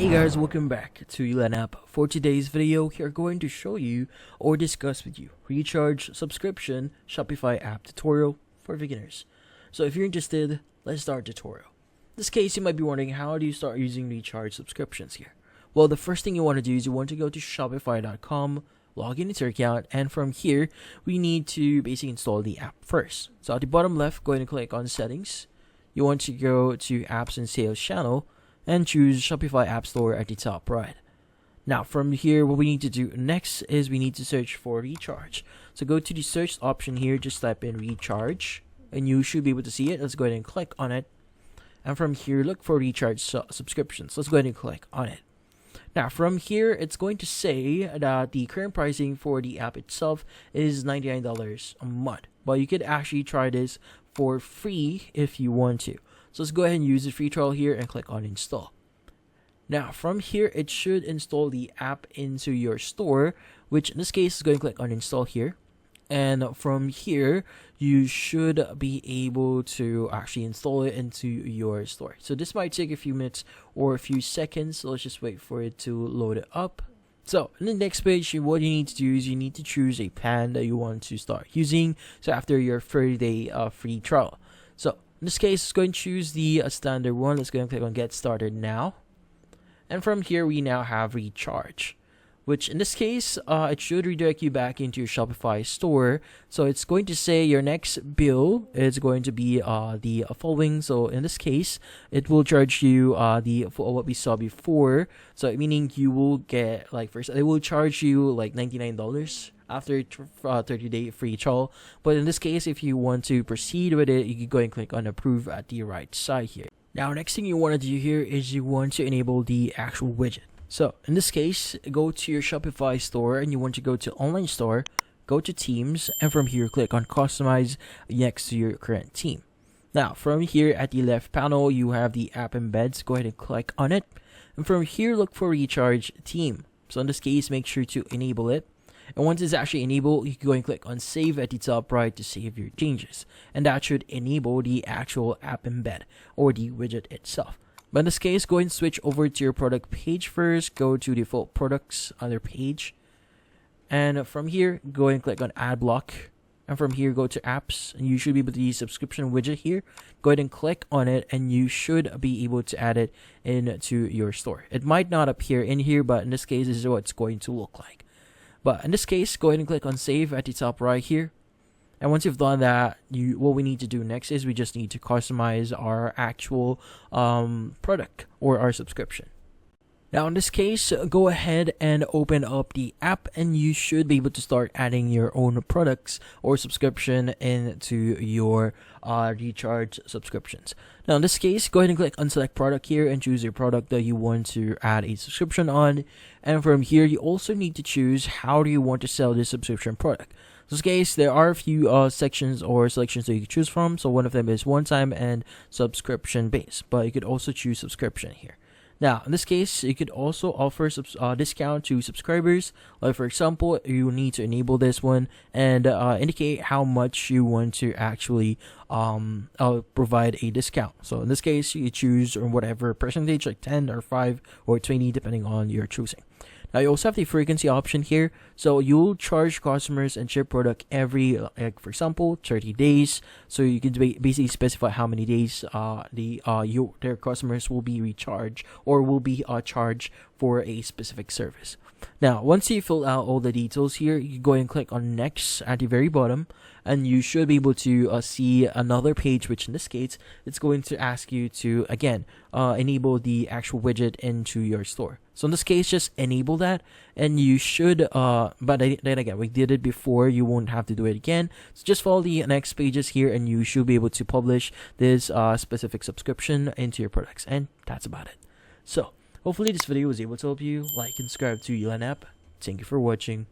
Hey guys, welcome back to Elan App. For today's video, we are going to show you or discuss with you recharge subscription Shopify app tutorial for beginners. So if you're interested, let's start tutorial. In this case, you might be wondering, how do you start using recharge subscriptions here? Well, the first thing you want to do is you want to go to shopify.com, log in into your account, and from here, we need to basically install the app first. So at the bottom left, go ahead and click on settings. You want to go to apps and sales channel and choose Shopify App Store at the top right. Now from here, what we need to do next is we need to search for recharge. So go to the search option here, just type in recharge and you should be able to see it. Let's go ahead and click on it. And from here, look for recharge subscriptions. Let's go ahead and click on it. Now from here, it's going to say that the current pricing for the app itself is $99 a month. But you could actually try this for free if you want to. So let's go ahead and use the free trial here and click on install. Now from here, it should install the app into your store, which in this case is going to click on install here. And from here, you should be able to actually install it into your store. So this might take a few minutes or a few seconds. So let's just wait for it to load it up. So in the next page, what you need to do is you need to choose a plan that you want to start using. So after your 30-day free trial. So in this case, let's go and choose the standard one. Let's go and click on get started now. And from here, we now have recharge, which in this case, it should redirect you back into your Shopify store. So it's going to say your next bill is going to be the following. So in this case, it will charge you for what we saw before. So meaning you will get first, it will charge you $99 after 30-day free trial. But in this case, if you want to proceed with it, you can go and click on approve at the right side here. Now, next thing you want to do here is you want to enable the actual widget. So in this case, go to your Shopify store and you want to go to online store, go to themes, and from here, click on customize next to your current theme. Now from here at the left panel, you have the app embeds. Go ahead and click on it. And from here, look for recharge theme. So in this case, make sure to enable it. And once it's actually enabled, you can go and click on save at the top right to save your changes. And that should enable the actual app embed or the widget itself. But in this case, go ahead and switch over to your product page first. Go to default products other page. And from here, go ahead and click on add block. And from here, go to apps. And you should be able to use subscription widget here. Go ahead and click on it and you should be able to add it into your store. It might not appear in here, but in this case, this is what it's going to look like. But in this case, go ahead and click on save at the top right here. And once you've done that, what we need to do next is we just need to customize our actual product or our subscription. Now in this case, go ahead and open up the app and you should be able to start adding your own products or subscription into your recharge subscriptions. Now in this case, go ahead and click on select product here and choose your product that you want to add a subscription on. And from here, you also need to choose how do you want to sell this subscription product. In this case, there are a few sections or selections that you can choose from. So one of them is one-time and subscription based, but you could also choose subscription here. Now, in this case, you could also offer discount to subscribers. Like for example, you need to enable this one and indicate how much you want to actually provide a discount. So in this case, you choose whatever percentage, like 10 or 5 or 20, depending on your choosing. Now you also have the frequency option here. So you'll charge customers and ship product every, for example, 30 days. So you can basically specify how many days their customers will be recharged or will be charged for a specific service. Now, once you fill out all the details here, you can go and click on next at the very bottom, and you should be able to see another page, which in this case, it's going to ask you to, again, enable the actual widget into your store. So in this case, just enable that, and you should, but then again, we did it before, you won't have to do it again. So just follow the next pages here, and you should be able to publish this specific subscription into your products, and that's about it. So hopefully this video was able to help you. Like and subscribe to Elan App. Thank you for watching.